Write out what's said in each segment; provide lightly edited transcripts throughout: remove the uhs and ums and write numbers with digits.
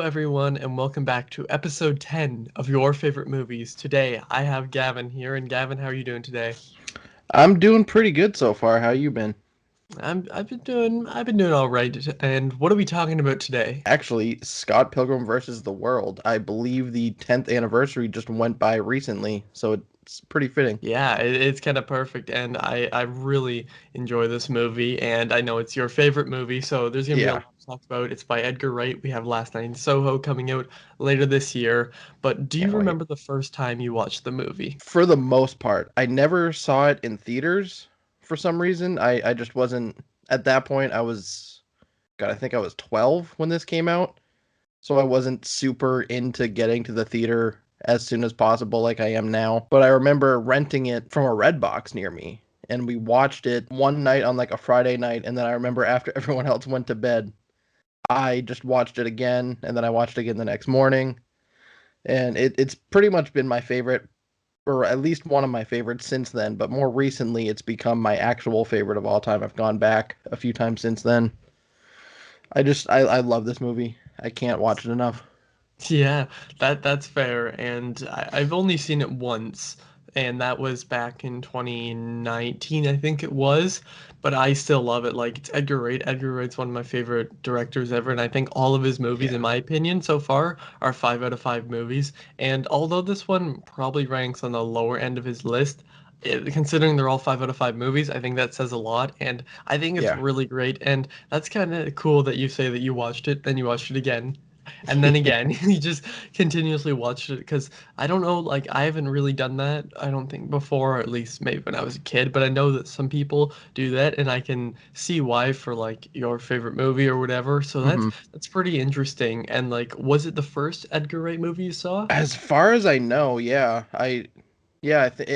everyone, and welcome back to episode 10 of Your Favorite Movies. Today, I have Gavin here, and Gavin, how are you doing today? I'm doing pretty good so far. How you been? I've been doing all right. And what are we talking about today? Actually, Scott Pilgrim versus the World. I believe the 10th anniversary just went by recently, so it's pretty fitting. Yeah, it's kind of perfect, and I really enjoy this movie, and I know it's your favorite movie, so there's gonna be a Yeah, lot to talk about. It's by Edgar Wright. We have Last Night in Soho coming out later this year. But do you can't wait. remember the first time you watched the movie? For the most part, I never saw it in theaters for some reason. I just wasn't at that point. God, I think I was 12 when this came out, so I wasn't super into getting to the theater as soon as possible like I am now. But I remember renting it from a Redbox near me, and we watched it one night on like a Friday night, and then I remember after everyone else went to bed, I just watched it again, and then I watched it again the next morning, and it's pretty much been my favorite, or at least one of my favorites since then. But more recently, it's become my actual favorite of all time. I've gone back a few times since then. I love this movie. I can't watch it enough. Yeah, that's fair. And I've only seen it once, and that was back in 2019, I think it was. But I still love it. Like it's Edgar Wright. Edgar Wright's one of my favorite directors ever, and I think all of his movies, in Yeah. my opinion, so far are 5 out of 5 movies. And although this one probably ranks on the lower end of his list, considering they're all 5 out of 5 movies, I think that says a lot, and I think it's Yeah. really great. And that's kind of cool that you say that you watched it, then you watched it again and then again you just continuously watched it because I don't know, like I haven't really done that, I don't think, before, or at least maybe when I was a kid, but I know that some people do that, and I can see why for like your favorite movie or whatever. So that's hmm that's pretty interesting. And like, was it the first Edgar Wright movie you saw? As far as I know, it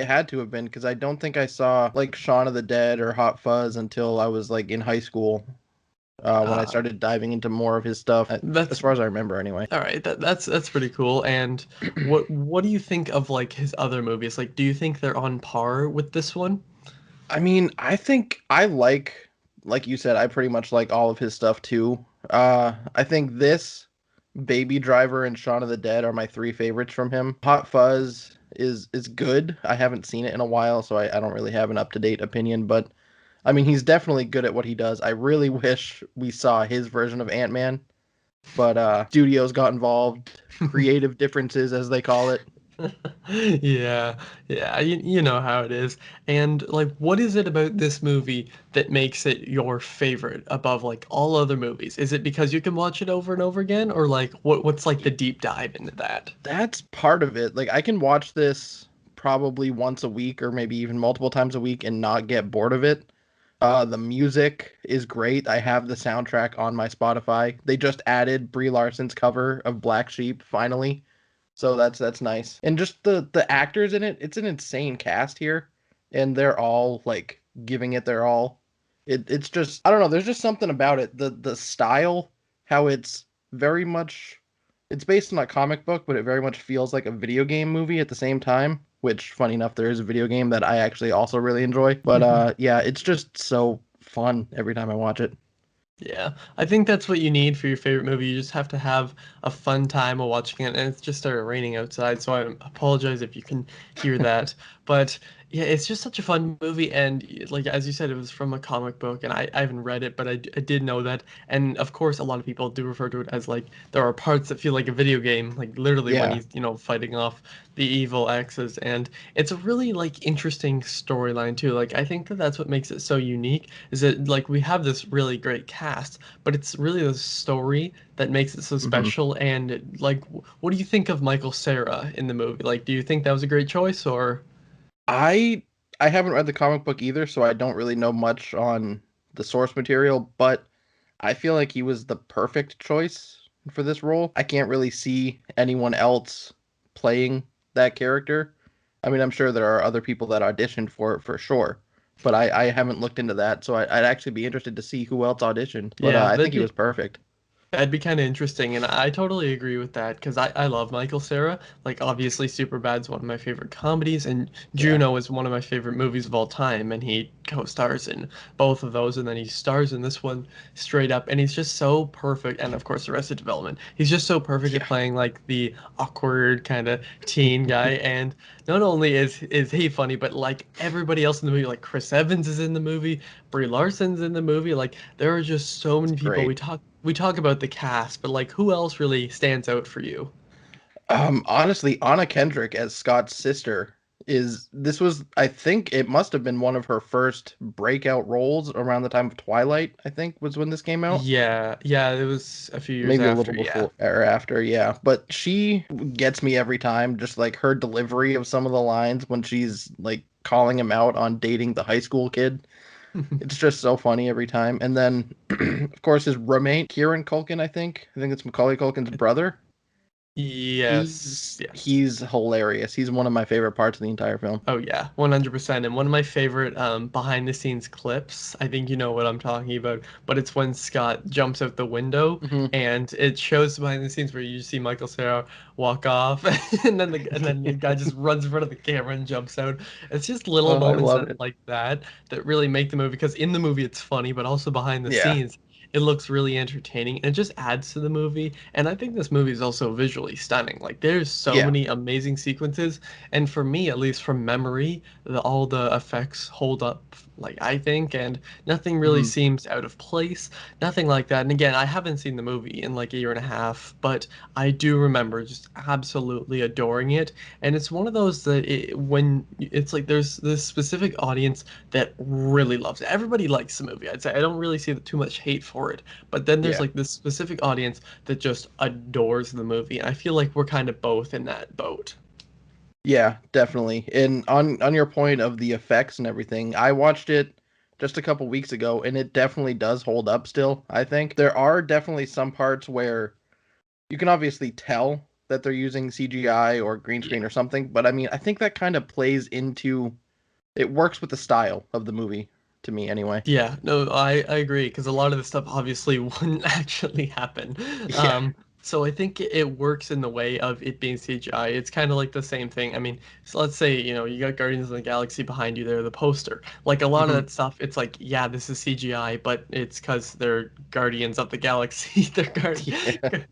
had to have been because I don't think I saw like Shaun of the Dead or Hot Fuzz until I was like in high school. When I uh started diving into more of his stuff, as that's far as I remember, anyway. all right. That's pretty cool. And what do you think of like his other movies? Like, do you think they're on par with this one? I mean, I think like you said, I pretty much like all of his stuff too. I think this, Baby Driver, and Shaun of the Dead are my three favorites from him. Hot Fuzz is good. I haven't seen it in a while, so I don't really have an up to date opinion. But I mean, he's definitely good at what he does. I really wish we saw his version of Ant Man, but studios got involved, creative differences as they call it. Yeah, yeah, you know how it is. And like, what is it about this movie that makes it your favorite above like all other movies? Is it because you can watch it over and over again, or like what's like the deep dive into that? That's part of it. Like I can watch this probably once a week or maybe even multiple times a week and not get bored of it. The music is great. I have the soundtrack on my Spotify. They just added Brie Larson's cover of Black Sheep finally. So that's nice. And just the actors in it, it's an insane cast here and they're all like giving it their all. It's just I don't know, there's just something about it. The style, how very much it's based on a comic book, but it very much feels like a video game movie at the same time. Which, funny enough, there is a video game that I actually also really enjoy. But yeah, it's just so fun every time I watch it. Yeah, I think that's what you need for your favorite movie. You just have to have a fun time while watching it. And it's just started raining outside, so I apologize if you can hear that. But yeah, it's just such a fun movie. And like as you said, it was from a comic book, and I haven't read it, but I did know that. And of course, a lot of people do refer to it as like there are parts that feel like a video game, like literally when Yeah. he's fighting off the evil exes. And it's a really like interesting storyline too. Like I think that that's what makes it so unique, is that like we have this really great cast, but it's really the story that makes it so hmm special. And like, what do you think of Michael Cera in the movie? Like, do you think that was a great choice, or? I I haven't read the comic book either, so I don't really know much on the source material, but I feel like he was the perfect choice for this role. I can't really see anyone else playing that character. I mean, I'm sure there are other people that auditioned for it for sure, but I haven't looked into that, so I'd actually be interested to see who else auditioned. But Yeah, I think that he was perfect. That'd be kind of interesting, and I totally agree with that because I love Michael Cera. Like, obviously, Superbad's one of my favorite comedies, and Yeah. Juno is one of my favorite movies of all time, and he co-stars in both of those, and then he stars in this one straight up, and he's just so perfect, and of course, Arrested Development. He's just so perfect at Yeah. playing like the awkward kind of teen guy, and not only is he funny, but like everybody else in the movie, like Chris Evans is in the movie, Brie Larson's in the movie. Like there are just so It's many people. great. We talk about the cast, but like who else really stands out for you? Honestly, Anna Kendrick as Scott's sister is this was I think it must have been one of her first breakout roles around the time of Twilight, I think was when this came out. Yeah, yeah, it was a few years Maybe a after, little yeah. before or after, yeah. But she gets me every time, just like her delivery of some of the lines when she's like calling him out on dating the high school kid. It's just so funny every time. And then, of course, his roommate, Kieran Culkin, I think. I think it's Macaulay Culkin's brother. Yes, yes. He's hilarious. He's one of my favorite parts of the entire film. Oh yeah, 100%. And one of my favorite behind the scenes clips, I think you know what I'm talking about, but it's when Scott jumps out the window Hmm. and it shows behind the scenes where you see Michael Cera walk off and then the guy just runs in front of the camera and jumps out. It's just little Oh, I moments love that it. like that really make the movie because in the movie it's funny, but also behind the Yeah. scenes it looks really entertaining and it just adds to the movie. And I think this movie is also visually stunning. Like there's so Yeah. many amazing sequences and for me, at least from memory, all the effects hold up, like I think, and nothing really Hmm. seems out of place, nothing like that. And again, I haven't seen the movie in like a year and a half, but I do remember just absolutely adoring it. And it's one of those that when it's like there's this specific audience that really loves it. Everybody likes the movie. I'd say I don't really see too much hate for it, but then there's Yeah. like this specific audience that just adores the movie. And I feel like we're kind of both in that boat. Yeah, definitely. And on your point of the effects and everything, I watched it just a couple weeks ago and it definitely does hold up still, I think. There are definitely some parts where you can obviously tell that they're using CGI or green screen or something, but I mean, I think that kind of plays into it works with the style of the movie to me anyway. Yeah, no, I agree because a lot of the stuff obviously wouldn't actually happen. Yeah. So I think it works in the way of it being CGI. It's kind of like the same thing. I mean, so let's say, you got Guardians of the Galaxy behind you there, the poster. Like a lot of Hmm. that stuff, it's like, yeah, this is CGI, but it's because they're Guardians of the Galaxy. Yeah.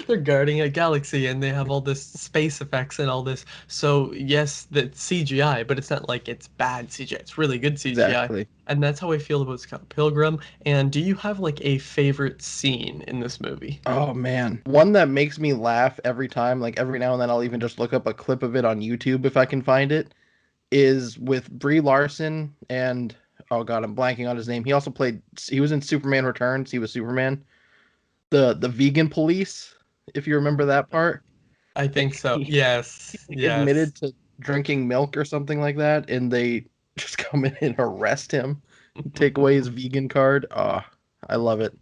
They're guarding a galaxy and they have all this space effects and all this. So yes, that's CGI, but it's not like it's bad CGI. It's really good CGI. Exactly. And that's how I feel about Scott Pilgrim. And do you have like a favorite scene in this movie? Oh man. One that makes me laugh every time, like every now and then I'll even just look up a clip of it on YouTube if I can find it, is with Brie Larson and oh god, I'm blanking on his name. He was in Superman Returns, he was Superman. The vegan police, if you remember that part. I Like think so. he Yes, yes. admitted to drinking milk or something like that, and they just come in and arrest him, take away his vegan card. Oh, I love it.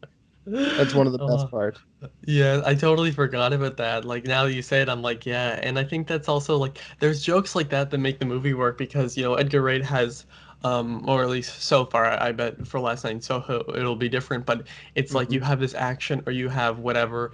That's one of the best Oh, parts. yeah, I totally forgot about that. Like now that you say it, I'm like, yeah. And I think that's also like there's jokes like that that make the movie work because, Edgar Wright has or at least so far, I bet for last night in Soho it'll be different, but it's like Hmm. you have this action or you have whatever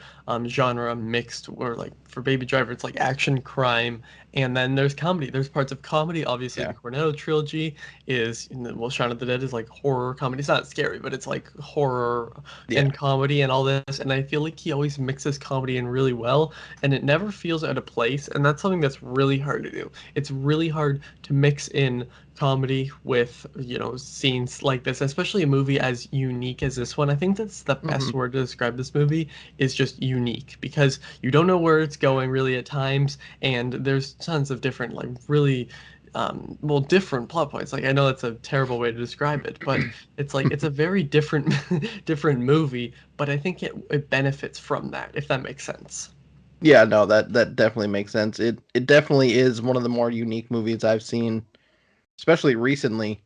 genre mixed or like for Baby Driver it's like action crime and then there's comedy. There's parts of comedy. Obviously, the Yeah. Cornetto trilogy well, Shaun of the Dead is like horror comedy. It's not scary, but it's like horror Yeah. and comedy and all this. And I feel like he always mixes comedy in really well, and it never feels out of place. And that's something that's really hard to do. It's really hard to mix in comedy with, scenes like this, especially a movie as unique as this one. I think that's the best Hmm. word to describe this movie is just unique because you don't know where it's going really at times, and there's tons of different, like, really well, different plot points. Like I know that's a terrible way to describe it, but it's like it's a very different different movie, but I think it benefits from that, if that makes sense. Yeah, no, that definitely makes sense. It definitely is one of the more unique movies I've seen, especially recently,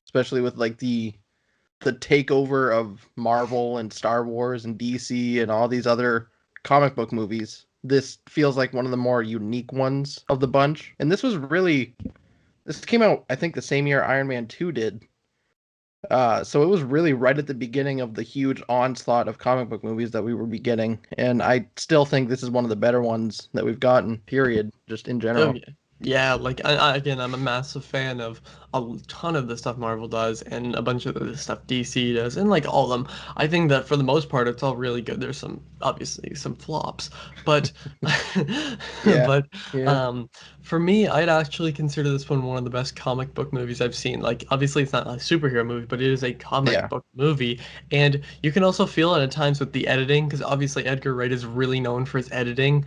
especially with like the takeover of Marvel and Star Wars and DC and all these other comic book movies. This feels like one of the more unique ones of the bunch. And this came out I think the same year Iron Man 2 did. So it was really right at the beginning of the huge onslaught of comic book movies that we were getting, and I still think this is one of the better ones that we've gotten, period, just in Oh general. yeah, yeah. Like again, I'm a massive fan of a ton of the stuff Marvel does, and a bunch of the stuff DC does, and like all of them. I think that for the most part, it's all really good. There's some obviously some flops, but Yeah, but yeah, um, for me, I'd actually consider this one of the best comic book movies I've seen. Like obviously, it's not a superhero movie, but it is a comic yeah. book movie, and you can also feel it at times with the editing, because obviously Edgar Wright is really known for his editing.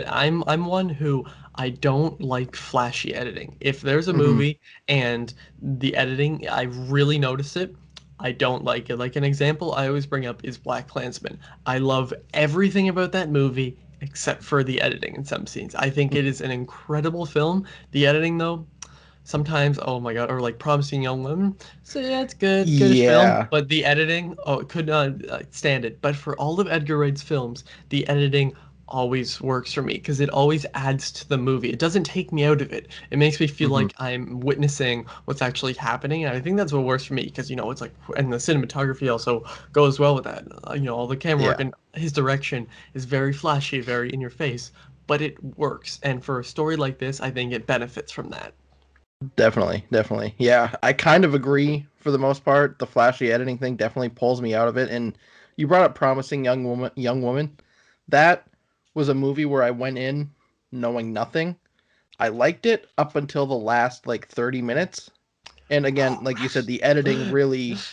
I'm one who I don't like flashy editing. If there's a Hmm. movie and the editing, I really notice it. I don't like it. Like an example I always bring up is Black Klansman. I love everything about that movie except for the editing in some scenes. I think it is an incredible film. The editing though, sometimes oh my god, or like Promising Young Woman. So yeah, it's good, goodish film, Yeah, but the editing, oh, it could not stand it. But for all of Edgar Wright's films, the editing always works for me because it always adds to the movie. It doesn't take me out of it. It makes me feel hmm, like I'm witnessing what's actually happening, and I think that's what works for me because it's like, and the cinematography also goes well with that. All the camera work yeah. and his direction is very flashy, very in your face, but it works. And for a story like this, I think it benefits from that. Definitely, definitely. Yeah, I kind of agree for the most part. The flashy editing thing definitely pulls me out of it. And you brought up Promising Young Woman. That was a movie where I went in knowing nothing. I liked it up until the last like 30 minutes. And again, like you said, the editing really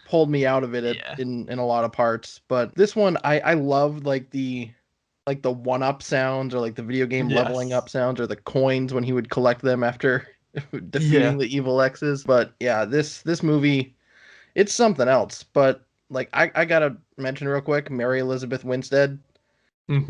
pulled me out of it Yeah. in a lot of parts. But this one I loved like the one up sounds or like the video game leveling Yes. up sounds or the coins when he would collect them after Yeah. defeating the evil X's. But yeah, this movie it's something else. But like I gotta mention real quick, Mary Elizabeth Winstead.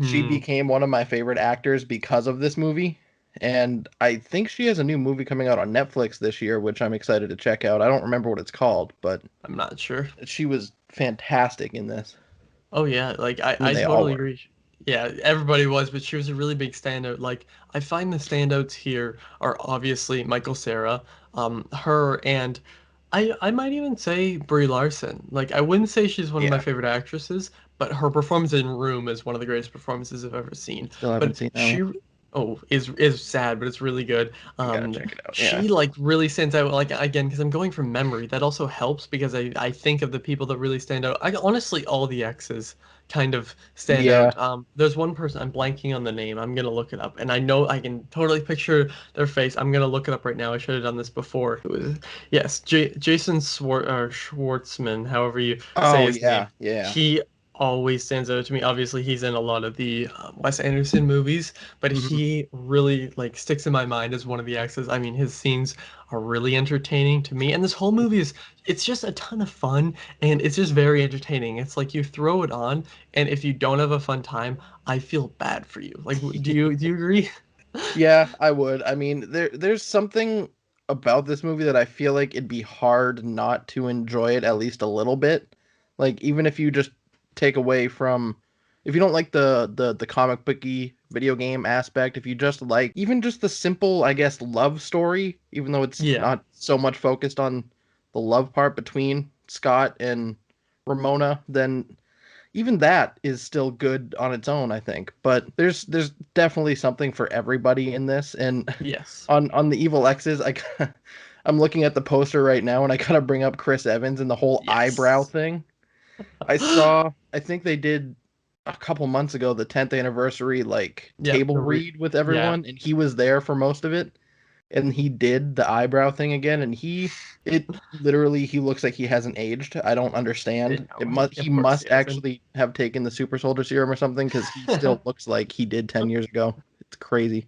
She Hmm. became one of my favorite actors because of this movie. And I think she has a new movie coming out on Netflix this year, which I'm excited to check out. I don't remember what it's called, but I'm not sure. she was fantastic in this. Oh yeah, like I I mean, I they all totally were. agree. Yeah, everybody was, but she was a really big standout. Like I find the standouts here are obviously Michael Cera, her, and I might even say Brie Larson. Like I wouldn't say she's one of my Yeah, favorite actresses, but her performance in Room is one of the greatest performances I've ever seen. still haven't But seen that one. she, oh, is sad, but it's really good. I gotta check it out. Yeah. She like really stands out. Like again, because I'm going from memory, that also helps because I think of the people that really stand out. I honestly all the exes kind of stand Yeah. out. There's one person I'm blanking on the name. I'm gonna look it up, and I know I can totally picture their face. I'm gonna look it up right now. I should have done this before. It was yes, Jason Schwartzman, however you say Oh his name. yeah, yeah. He always stands out to me. Obviously, he's in a lot of the Wes Anderson movies, but Hmm. he really like sticks in my mind as one of the exes. I mean, his scenes are really entertaining to me, and this whole movie is it's just a ton of fun and it's just very entertaining. It's like you throw it on, and if you don't have a fun time, I feel bad for you. Like, do you agree? Yeah, I would. I mean, there's something about this movie that I feel like it'd be hard not to enjoy it at least a little bit. Like even if you just take away from if you don't like the comic booky video game aspect, if you just like even just the simple, I guess, love story, even though it's Yeah. not so much focused on the love part between Scott and Ramona, then even that is still good on its own, I think. But there's definitely something for everybody in this. And Yes. on the Evil X's, I'm looking at the poster right now, and I gotta bring up Chris Evans and the whole eyebrow Yes. thing. I think they did a couple months ago the 10th anniversary like Yep. table read with Yeah. everyone, and he was there for most of it and he did the eyebrow thing again and it literally he looks like he hasn't aged. I don't understand. No, It must he of course he must hasn't. actually have taken the super soldier serum or something because he still looks like he did 10 years ago. It's crazy.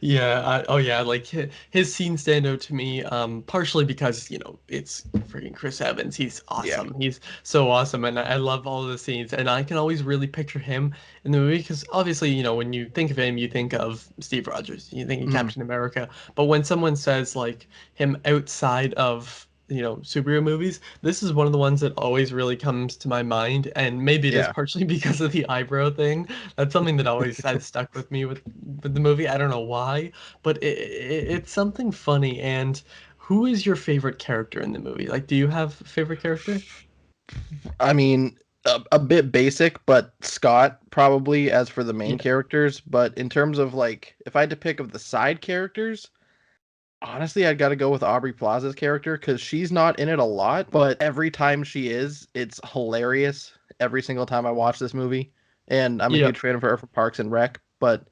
Yeah, oh yeah, like his scenes stand out to me, partially because, it's freaking Chris Evans. He's Yeah. awesome. He's so awesome, and I love all of the scenes, and I can always really picture him in the movie because obviously, when you think of him, you think of Steve Rogers, you think of Mhm. Captain America, but when someone says like him outside of superhero movies, this is one of the ones that always really comes to my mind, and maybe it is Yeah. partially because of the eyebrow thing. That's something that always has stuck with me with the movie. I don't know why, but it's something funny. And who is your favorite character in the movie? Like, do you have a favorite character? I mean, a bit basic, but Scott probably as for the main Yeah. characters. But in terms of like, if I had to pick of the side characters, honestly, I'd got to go with Aubrey Plaza's character because she's not in it a lot, but every time she is, it's hilarious. Every single time I watch this movie, and I'm a Yeah. huge fan of her from Parks and Rec. But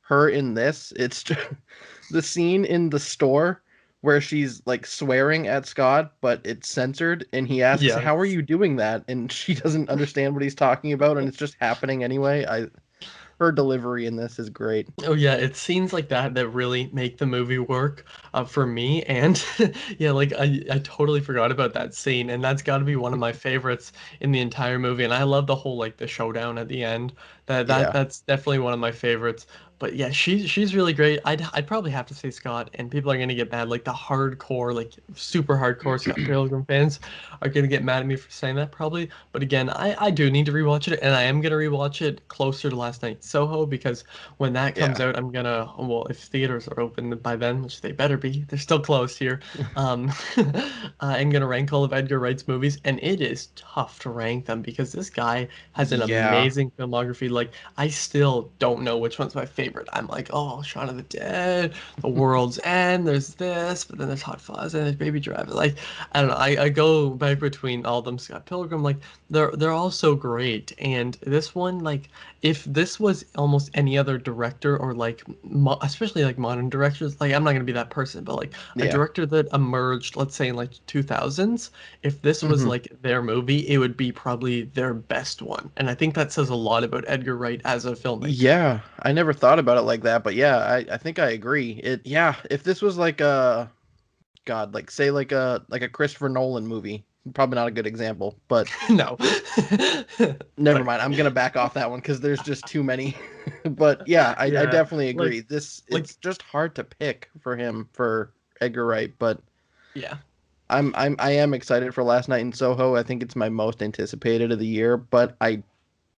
her in this, it's just, the scene in the store where she's like swearing at Scott, but it's censored, and he asks, Yeah. "How are you doing that?" And she doesn't understand what he's talking about, and it's just happening anyway. Her delivery in this is great. Oh yeah, it's scenes like that that really make the movie work for me. And yeah, like I totally forgot about that scene, and that's got to be one of my favorites in the entire movie. And I love the whole like the showdown at the end. Yeah, That's definitely one of my favorites. But yeah, she's really great. I'd probably have to say Scott, and people are gonna get mad. Like the hardcore, like super hardcore Scott Pilgrim fans are gonna get mad at me for saying that probably. But again, I do need to rewatch it, and I am gonna rewatch it closer to last night Soho because when that comes yeah, out, I'm gonna, well, if theaters are open by then, which they better be, they're still closed here. Um, I'm gonna rank all of Edgar Wright's movies, and it is tough to rank them because this guy has an yeah. amazing filmography. Like, I still don't know which one's my favorite. I'm like, oh, Shaun of the Dead, The World's End, there's this, but then there's Hot Fuzz and there's Baby Driver. Like, I don't know. I go back between all of them. Scott Pilgrim, like, they're all so great, and this one, like, if this was almost any other director or like especially like modern directors, like I'm not gonna be that person, but like a Yeah. director that emerged, let's say in like 2000s, if this was hmm like their movie, it would be probably their best one. And I think that says a lot about Edgar Wright as a filmmaker. Yeah, I never thought about it like that, but yeah, I think I agree. Yeah, if this was like a God, like say like a Christopher Nolan movie, probably not a good example, but No. never But mind. I'm gonna back off that one because there's just too many. But yeah, I yeah, definitely like agree. This like it's just hard to pick for him for Edgar Wright, but yeah. I am excited for Last Night in Soho. I think it's my most anticipated of the year, but I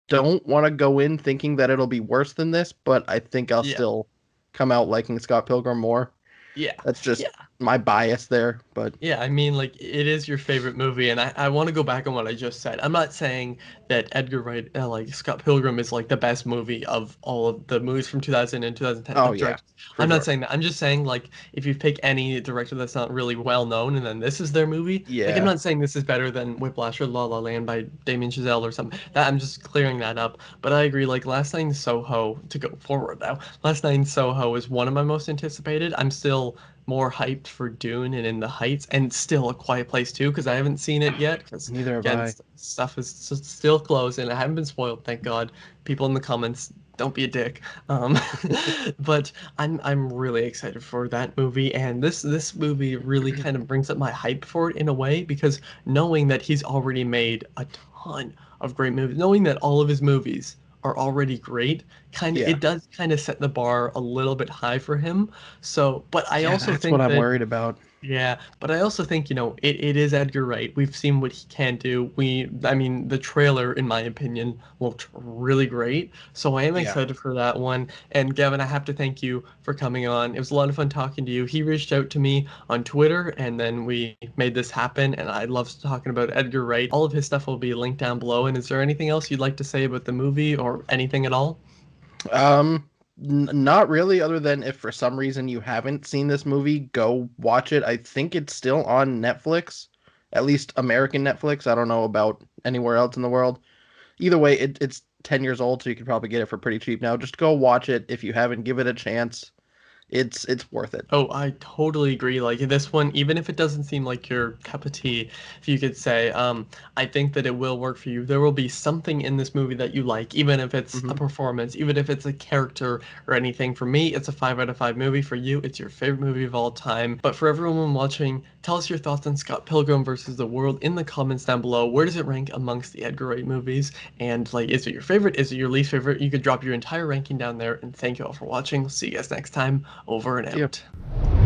don't want to go in thinking that it'll be worse than this, but I think I'll Yeah. still come out liking Scott Pilgrim more. Yeah. That's just Yeah. my bias there, but Yeah, I mean, like, it is your favorite movie, and I want to go back on what I just said. I'm not saying that Edgar Wright, like, Scott Pilgrim is, like, the best movie of all of the movies from 2000 and 2010 oh of yeah, directors. for I'm not sure. saying that. I'm just saying, like, if you pick any director that's not really well known, and then this is their movie, like, I'm Yeah. not saying this is better than Whiplash or La La Land by Damien Chazelle or something. That I'm just clearing that up. But I agree, like, Last Night in Soho, to go forward now, Last Night in Soho is one of my most anticipated. I'm still more hyped for Dune and In the Heights, and still A Quiet Place too, because I haven't seen it yet. Because Neither have again, I. stuff is still closed, and I haven't been spoiled. Thank God. People in the comments, don't be a dick. But I'm really excited for that movie, and this movie really kind of brings up my hype for it in a way because knowing that he's already made a ton of great movies, knowing that all of his movies are already great, kind of Yeah. it does kind of set the bar a little bit high for him. So, but I Yeah, also that's what think I'm that worried about. yeah, but I also think, it is Edgar Wright. We've seen what he can do. I mean, the trailer, in my opinion, looked really great. So I am Yeah. excited for that one. And Gavin, I have to thank you for coming on. It was a lot of fun talking to you. He reached out to me on Twitter, and then we made this happen. And I love talking about Edgar Wright. All of his stuff will be linked down below. And is there anything else you'd like to say about the movie or anything at all? Not really, other than if for some reason you haven't seen this movie, go watch it. I think it's still on Netflix, at least American Netflix. I don't know about anywhere else in the world. Either way, it's 10 years old, so you could probably get it for pretty cheap now. Just go watch it if you haven't. Give it a chance. It's worth it. Oh, I totally agree. Like this one, even if it doesn't seem like your cup of tea, if you could say, I think that it will work for you. There will be something in this movie that you like, even if it's a hmm performance, even if it's a character or anything. For me, it's a 5 out of 5 movie. For you, it's your favorite movie of all time. But for everyone watching, tell us your thoughts on Scott Pilgrim versus the World in the comments down below. Where does it rank amongst the Edgar Wright movies? And like, is it your favorite? Is it your least favorite? You could drop your entire ranking down there. And thank you all for watching. See you guys next time. Over and See ya. out.